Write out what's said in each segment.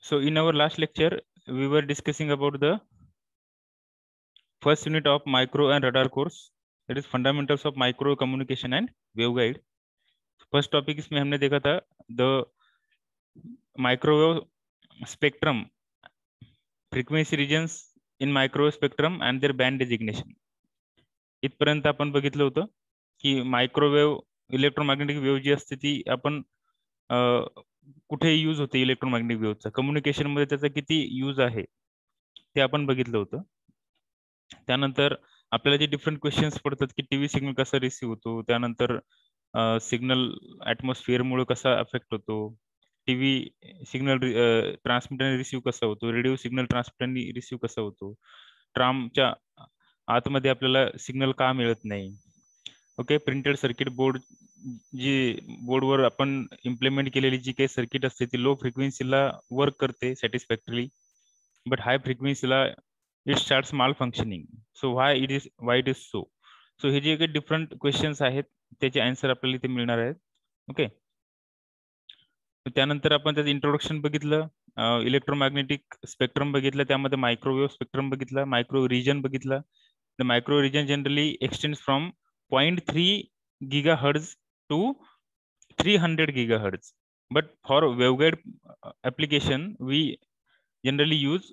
So in our last lecture, we were discussing about the first unit of micro and radar course, that is fundamentals of micro communication and waveguide. First topic इसमें हमने देखा था the microwave spectrum, frequency regions in microwave spectrum and their band designation. इथपर्यंत आपण बघितलं होतं की microwave electromagnetic wave जी असते ती आपण कुठे यूज होते इलेक्ट्रोमॅग्नेटिक वेव्हचा, कम्युनिकेशन मध्ये त्याचा किती यूज आहे ते आपण बघितलं होतं. त्यानंतर आपल्याला जे डिफरंट क्वेश्चन्स पडतात की टीव्ही सिग्नल कसा रिसीव्ह होतो, त्यानंतर सिग्नल ऍटमॉस्फिअर मुळे कसा अफेक्ट होतो, टीव्ही सिग्नल ट्रान्समिटर रिसीव्ह कसा होतो, रेडिओ सिग्नल ट्रान्समिटर रिसीव्ह कसा होतो, ट्रामच्या आतमध्ये आपल्याला सिग्नल का मिळत नाही. ओके, प्रिंटेड सर्किट बोर्ड जी बोर्डवर आपण इम्प्लिमेंट केलेली जी काही सर्किट असते ती लो फ्रिक्वेन्सीला वर्क करते सॅटिस्फॅक्टरी, बट हाय फ्रिक्वेन्सीला it starts malfunctioning. So why it is so. So हे जे काही डिफरंट क्वेश्चन्स आहेत त्याचे आन्सर आपल्याला इथे मिळणार आहेत. ओके, त्यानंतर आपण त्याचं इंट्रोडक्शन बघितलं, इलेक्ट्रोमॅग्नेटिक स्पेक्ट्रम बघितलं, त्यामध्ये मायक्रोवेव्ह स्पेक्ट्रम बघितला, मायक्रोवेव्ह रिजन बघितला. The microwave region generally extends from 0.3 gigahertz to 300 gigahertz. But for waveguide application, we generally use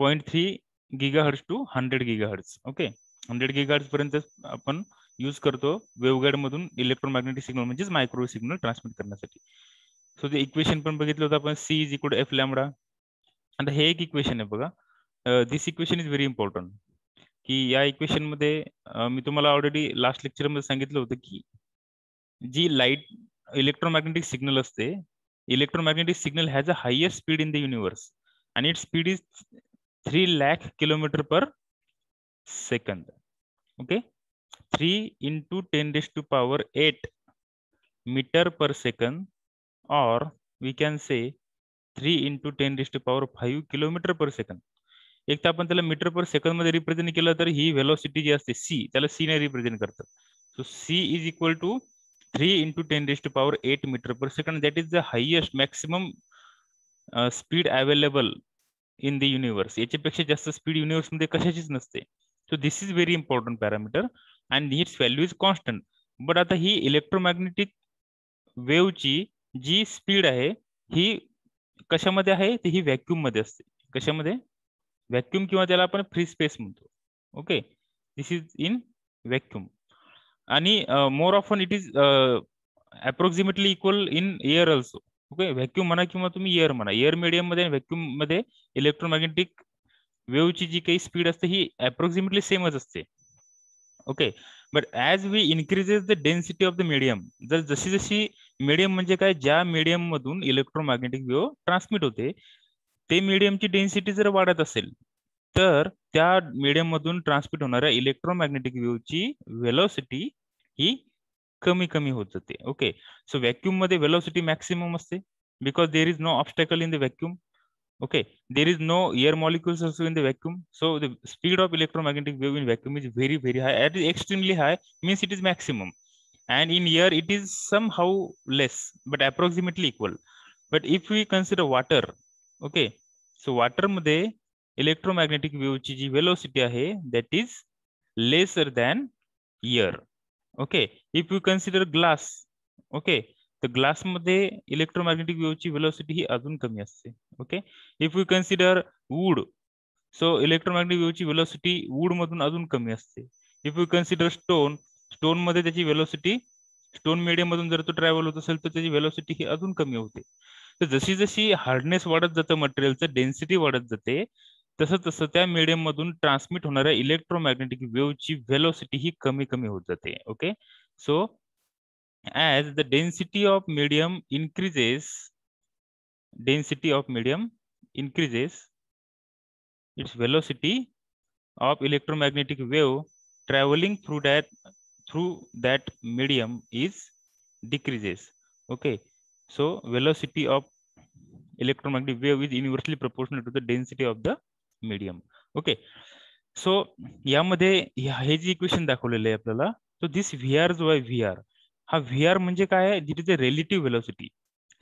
0.3 gigahertz to 100 gigahertz. Okay, 100 gigahertz पर्यंत आपण यूज करतो वेव्हगाईड मधून इलेक्ट्रोमॅग्नेटिक सिग्नल म्हणजेच microwave signal transmit करण्यासाठी. So ते equation पण बघितलं होतं आपण, C is equal to F lambda. आता हे एक इक्वेशन आहे बघा, this equation is very important. की या इक्वेशन मध्ये मी तुम्हाला ऑलरेडी लास्ट लेक्चर मध्ये सांगितलं होतं की जी लाईट इलेक्ट्रोमॅग्नेटिक सिग्नल असते, electromagnetic signal has a highest speed in the universe आणि it's speed is 3 lakh kilometre per second. Okay, 3 into 10⁸ metre per second, और we can say 3 into 10⁵ kilometre per second. एक तर आपण त्याला मीटर पर सेकंद मध्ये represent केलं तर ही velocity जी असते सी, त्याला सी ने रिप्रेझेंट करतात. So C is equal to 3 into 10⁸ metre per second. That is the highest maximum speed available in the universe. याच्यापेक्षा जास्त स्पीड युनिवर्स मध्ये कशाचीच नसते. So this is very important parameter and it's value is constant. But आता ही electromagnetic वेव्हची जी speed आहे ही कशामध्ये आहे, ती ही व्हॅक्यूम मध्ये असते. कशामध्ये? व्हॅक्यूम, किंवा त्याला आपण फ्री स्पेस म्हणतो. Okay, this is in vacuum. आणि more often it is approximately equal in air also. Okay, vacuum म्हणा किंवा तुम्ही एअर म्हणा, एअर मीडियम मध्ये व्हॅक्यूम मध्ये इलेक्ट्रोमॅग्नेटिक वेव्हची जी काही स्पीड असते ही अप्रॉक्सिमेटली सेमच असते. Okay, but as we increases the density of the medium, जर जशी जशी मीडियम म्हणजे काय, ज्या मीडियम मधून इलेक्ट्रोमॅग्नेटिक वेव्ह ट्रान्समिट होते ते मीडियमची डेन्सिटी जर वाढत असेल तर त्या मीडियम मधून ट्रान्समिट होणाऱ्या इलेक्ट्रोमॅग्नेटिक वेव्हची व्हेलॉसिटी ही कमी कमी होत जाते. ओके, सो व्हॅक्यूम मध्ये व्हेलॉसिटी मॅक्सिमम असते because there is no obstacle in the vacuum. Okay, there is no air molecules also in the vacuum, so the speed of electromagnetic wave in vacuum is very very high. It is extremely high, means it is maximum, and in air it is somehow less but approximately equal. But if we consider water, okay, so water मध्ये electromagnetic wave ची जी velocity आहे that is lesser than air. Okay, if we consider glass, okay, तर glass मध्ये electromagnetic वेव्हची velocity ही अजून कमी असते. Okay, if you consider wood, so electromagnetic वेव्हची व्हेलॉसिटी वूड मधून अजून कमी असते. If you consider stone, stone मध्ये त्याची व्हेलॉसिटी स्टोन मीडियम मधून जर तो ट्रॅव्हल होत असेल तर त्याची व्हेलॉसिटी ही अजून कमी होते. तर जशी जशी हार्डनेस वाढत जातं मटेरियलचं, डेन्सिटी वाढत जाते, तसं तसं त्या मीडियम मधून ट्रान्समिट होणाऱ्या इलेक्ट्रोमॅग्नेटिक वेव्हची व्हेलॉसिटी ही कमी कमी होत जाते. Okay, so as the density of medium increases, its velocity of electromagnetic wave traveling through that medium is decreases. Okay, so velocity of electromagnetic wave is inversely proportional to the density of the medium. Okay, so यामध्ये हे जे equation दाखवलेलं आहे आपल्याला, so this VR जो आहे VR, हा VR म्हणजे काय आहे, that is a relative velocity.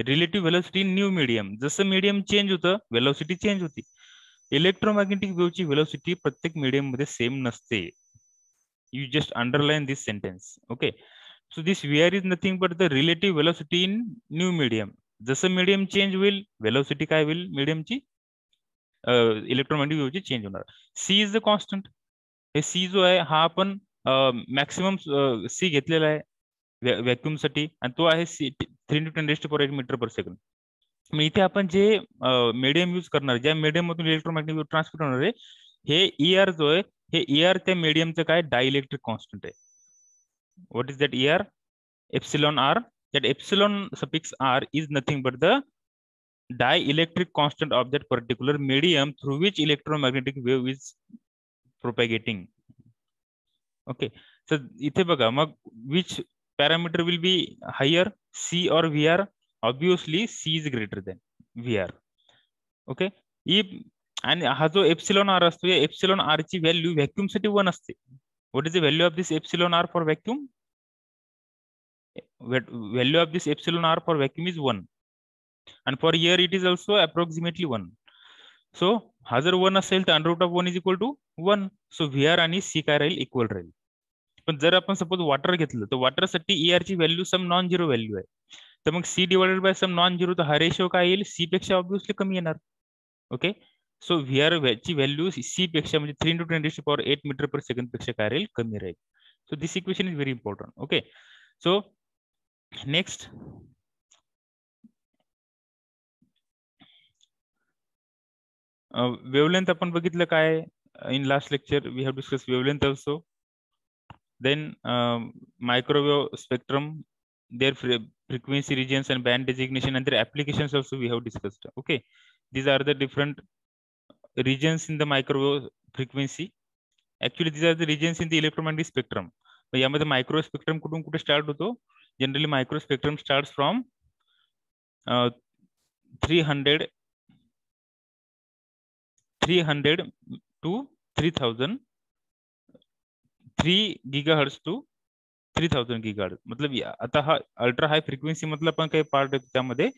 Relative velocity in new medium. जसं मीडियम चेंज होतं व्हेलॉसिटी चेंज होती. इलेक्ट्रोमॅग्नेटिक वेव्हची व्हेलॉसिटी प्रत्येक मीडियम मध्ये सेम नसते. You just underline this sentence. Okay. So this VR is nothing but the relative velocity in new medium. जसं medium change होईल velocity काय होईल मीडियमची इलेक्ट्रोमॅग्नेटिक वेव्हची चेंज होणार. सी इज द कॉन्स्टंट. हे सी जो आहे हा आपण मॅक्सिमम सी घेतलेला आहे व्हॅक्युम साठी आणि तो आहे 3×10⁸ मीटर पर सेकंड. मग इथे आपण जे मीडियम यूज करणार ज्या मीडियम मधून इलेक्ट्रोमॅग्नेटिक वेव्ह ट्रान्समिट होणार आहे हे ER जो आहे हे ER त्या मीडियमचं काय डायइलेक्ट्रिक कॉन्स्टंट आहे. What is that ER? Epsilon R. That epsilon suffix R is nothing but the dielectric constant of that particular medium through which electromagnetic wave is propagating. Okay. So इथे बघा मग which parameter will be higher, C or VR? Obviously C is greater than VR. Okay. आणि हा जो epsilon R असतो या epsilon R ची value vacuum साठी 1 असते. What is the value of this epsilon R for vacuum? Value of this epsilon r for vacuum is 1 and for air it is also approximately 1. So हा जर 1 असेल तर under root of 1 is equal to 1. So VR आणि C काय राहील equal राहील. पण जर आपण suppose water घेतलं तर वॉटर साठी ER ची value some non zero value आहे. तर मग C divided by some non zero तर हा रेशिओ काय येईल C पेक्षा ऑब्विसली कमी येणार. ओके. सो VR ची व्हॅल्यू C पेक्षा म्हणजे 3×10⁸ मीटर पर सेकंड पेक्षा काय राहील कमी राहील. So this equation is very important. Okay. So next wavelength आपण बघितलं काय in last lecture we have discuss wavelength also. Then microwave spectrum, their frequency regions and band designation and their applications also we have discussed. Okay, these are the different regions in the microwave frequency. Actually these are the regions in the electromagnetic spectrum. यामध्ये micro spectrum कुठून कुठे start होतो? Generally micro spectrum starts from 300 to 3000, 3 GHz to 3000 GHz. मतलब आता हा ultra high frequency मधला पण काही पार्ट आहे त्यामध्ये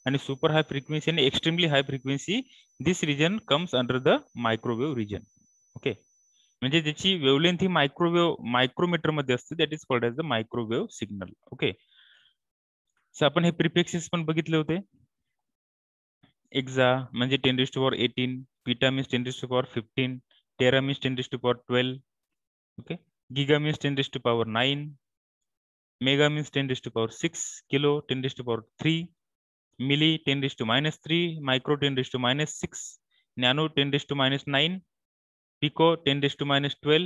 आणि सुपर हाय फ्रिक्वेन्सी आणि extremely high frequency this region comes under the microwave region. Okay. म्हणजे ज्याची वेवलेंथ ही मायक्रोमीटर मध्ये असते that is called as the microwave signal. Okay. So आपण हे प्रिफिक्सेस पण बघितले होते. एक्झा म्हणजे 10⁻18, peta means 10⁻15, tera means 10⁻12. Okay. Giga means 10⁻9, mega means 10⁻6, kilo 10⁻3, milli 10⁻3, micro 10⁻6, nano 10⁻9, pico 10⁻12,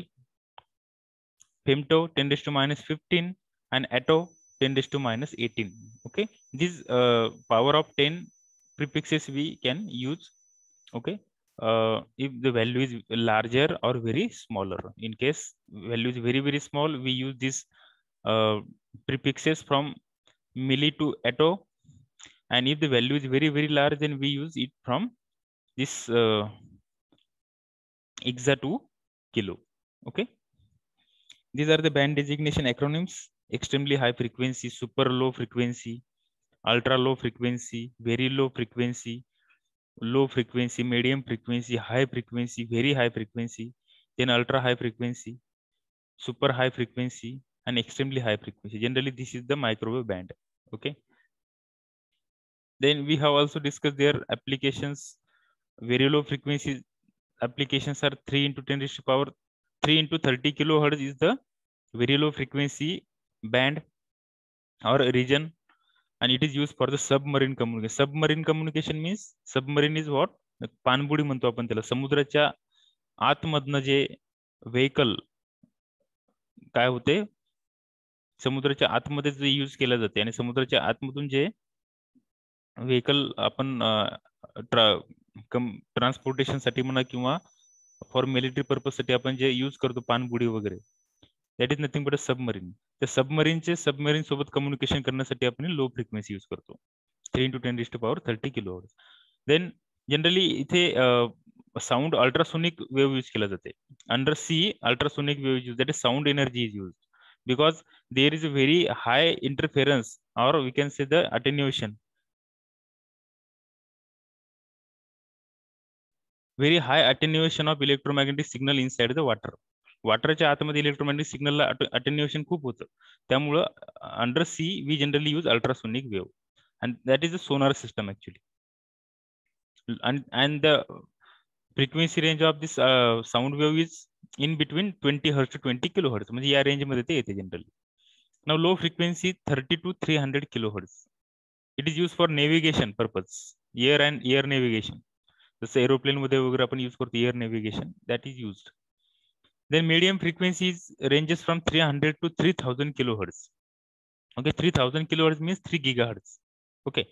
femto 10⁻15 and atto 10⁻18. Okay, this power of 10 prefixes we can use. Okay, if the value is larger or very smaller. In case value is very small, we use this prefixes from milli to atto, and if the value is very large, then we use it from this exa to kilo. Okay. These are the band designation acronyms: extremely high frequency, super low frequency, ultra low frequency, very low frequency, low frequency, medium frequency, high frequency, very high frequency, then ultra high frequency, super high frequency, and extremely high frequency. Generally, this is the microwave band. Okay. Then we have also discussed their applications. Very low frequency applications are 3×10⁻3×30 kilohertz is the very low frequency band or region, and it is used for the submarine communication. Submarine communication means submarine is what? पाणबुडी म्हणतो आपण त्याला. समुद्राच्या आतमधनं जे vehicle काय होते समुद्राच्या आतमध्ये जे use केलं जाते आणि समुद्राच्या आतमधून जे व्हेकल आपण ट्रान्सपोर्टेशन साठी म्हणा किंवा फॉर मिलिटरी पर्पज साठी आपण जे यूज करतो पाणबुडी वगैरे, that is nothing but a submarine. त्या सबमरीन सोबत कम्युनिकेशन करण्यासाठी आपण लो फ्रिक्वेन्सी यूज करतो 3×10⁻30 किलोहर्ट्ज. देन जनरली इथे साऊंड अल्ट्रासोनिक वेव्ह यूज केला जाते. Under sea ultrasonic wave use, that is sound energy is use because there is a very high interference or we can say the attenuation very high attenuation of electromagnetic signal inside the water. वॉटरच्या आतमध्ये electromagnetic सिग्नलला attenuation खूप होतं. त्यामुळं under sea we generally use ultrasonic wave and that is a sonar system actually. and the frequency range of this sound wave is in between 20 hertz to 20 kilohertz. म्हणजे या range मध्ये ते येते generally. Now low frequency 30 to 300 kilohertz. It is used for navigation purpose, air navigation. जसं aeroplane मध्ये वगैरे आपण use करतो air navigation, that is used. Then medium frequencies ranges from 300 to 3000 kilohertz. Okay, 3000 kilohertz means 3 gigahertz. Okay.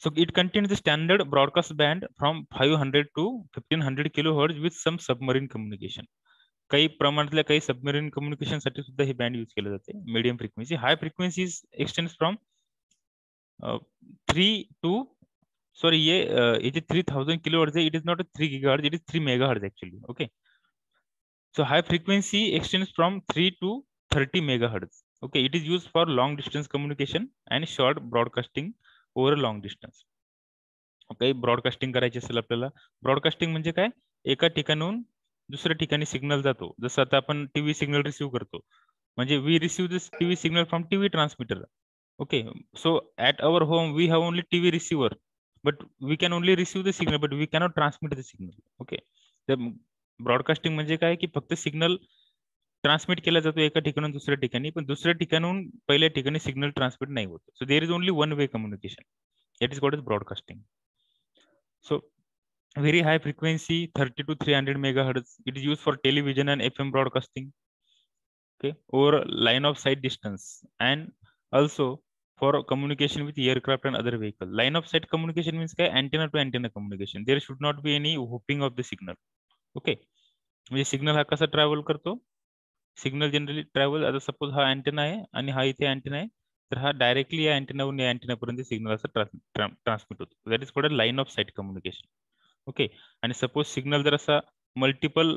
So it contains the standard broadcast band from 500 to 1500 kilohertz with some submarine communication. काही प्रमाणातल्या काही submarine communication साठी सुद्धा हे band use केले जाते. Medium frequency. High frequency extends from 3 to sorry ये जो 3000 kilohertz है, it is not 3 gigahertz, it is 3 megahertz actually. Okay, so high frequency extends from 3 to 30 megahertz. Okay, it is used for long distance communication and short broadcasting over a long distance. Okay, broadcasting करायची असेल आपल्याला. Broadcasting म्हणजे काय, एका ठिकाणाहून दुसऱ्या ठिकाणी signal जातो. जसं आता आपण टीव्ही सिग्नल रिसीव्ह करतो, म्हणजे we receive this TV signal from TV transmitter. Okay, so at our home we have only TV receiver, but we can only receive the signal, but we cannot transmit the signal. Okay, तर broadcasting म्हणजे काय की फक्त signal transmit केला जातो एका ठिकाणून दुसऱ्या ठिकाणी, पण दुसऱ्या ठिकाणून पहिल्या ठिकाणी सिग्नल ट्रान्समिट नाही होत. So there is only one way communication. It is called as broadcasting. So very high frequency 30 to 300 megahertz, it is used for television and FM broadcasting. Okay, over line of sight distance and also for communication with aircraft and other vehicle. Line of sight communication means काय, antenna to antenna communication. There should not be any whooping of the signal. Okay, म्हणजे signal हा कसा travel करतो, signal generally travel, आता suppose हा antenna आहे आणि हा इथे अँटेना आहे, तर हा डायरेक्टली या अँटेनावरून या अँटेनापर्यंत सिग्नल असं ट्रान्समिट होतो. That is called line of sight communication. Okay, आणि सपोज सिग्नल जर असा मल्टिपल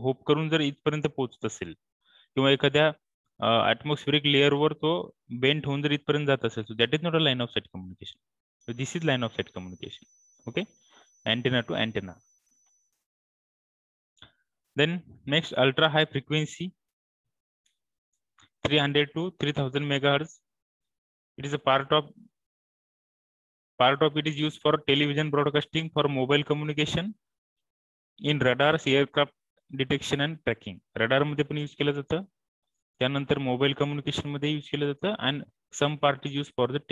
होप करून जर इथपर्यंत पोहोचत असेल किंवा एखाद्या ॲटमॉस्फिरिक लेअरवर तो बेंट होऊन जर इथपर्यंत जात असेल, so that is not a line of sight communication. This is line of sight communication. Okay, antenna to antenna. Then next, ultra high frequency 300 to 3000 megahertz. It is a part of it is used for television broadcasting, for mobile communication, in radars, aircraft detection and tracking. Radar मध्ये पण use केलं जातं, त्यानंतर mobile communication मध्ये use केलं जातं, and some part is used for the